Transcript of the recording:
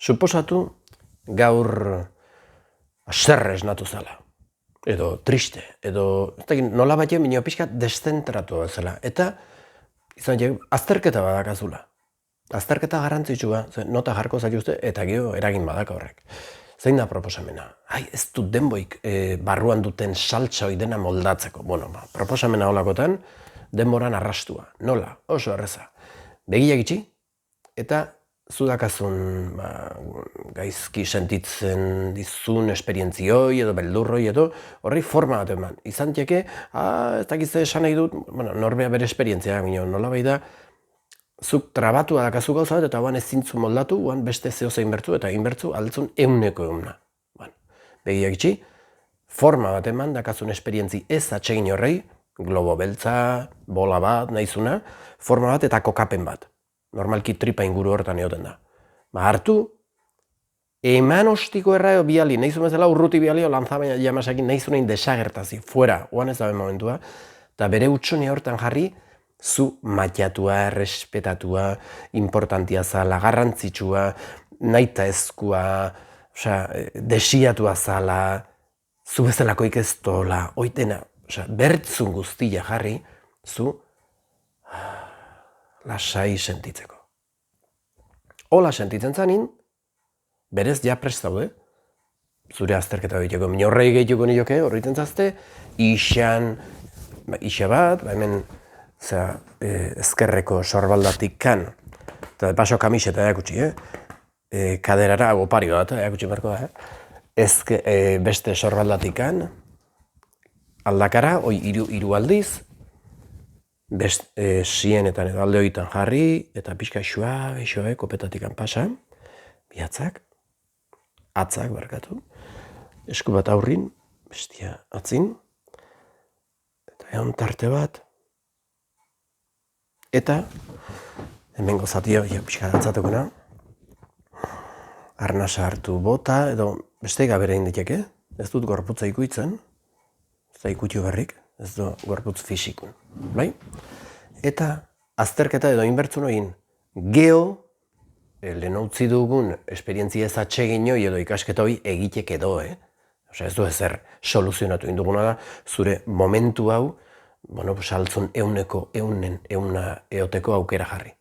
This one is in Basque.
Suposatu gaur haserre esnatu zela, edo triste, edo nola batean minio pixka deszentratu zela. Eta izan azterketa badakazula. Azterketa garrantzitsua, nota jarko zaituzte eta gero eragin badaka horrek. Zein da proposamena? Ez dut denboik barruan duten saltsa hori dena moldatzeko. Proposamena holakotan, denboran arrastua. Nola? Oso erreza. Begiak itxi, eta zudakazun gaizki sentitzen dizun esperientzioi edo beldurroi edo horri forma bat eman. Izan txeke, ez dakizte esan nahi dut, norbea bere esperientzia, nola bai da, zuk trabatua dakazu gauza bat, eta oan ez zintzu moldatu, oan beste zehoza inbertzu, eta inbertzu altzun euneko euna. Begiak itxi, forma bat eman dakazun esperientzi ez atsegin horrei, globo beltza, bola bat, nahizuna, forma bat eta kokapen bat. Normalki tripa inguru horretan egoten da. Hartu, eman ostiko erra biali, nahizun bezala urruti biali, o lanzabaina jamasakin nahizunein desagertazi, fuera, oan ez dabe momentua, eta bere utxone horretan jarri, zu matiatua, respetatua, importantia zala, garrantzitsua, naita ezkua, desiatua zala, zu bezalakoik ez dola, oitena, bertzun guztia jarri, zu lasai sentitzeko. Hola sentitzen zanin, berez ja prest daude, zure azterketa egiteko, minorrei gehituko nioke, horretzen zazte, isa bat, hemen ezkerreko sorbaldatik kan, eta de paso kamiseta erakutsi, kaderara opari bat, erakutsi berko da, beste sorbaldatik kan, aldakara, hiru aldiz, sienetan edo alde horietan jarri, eta pixka suabe, kopetatik pasa, bihatzak, atzak barkatu, esku bat aurrin, bestia atzin, eta egon tarte bat, eta hemen gozatia, pixka datzatukuna, arnasa hartu bota, edo beste gabera inditeke, ez dut gorputza ikuitzen, ez da ikutu berrik, ez du gorputz fisikun, bai? Eta azterketa edo inbertzun egin, geho, lehen utzi dugun esperientzia ez atsegin hori edo ikasketa hori egitek edo, ez du ezer soluzionatu induguna da, zure momentu hau, saltzun euneko euna eoteko aukera jarri.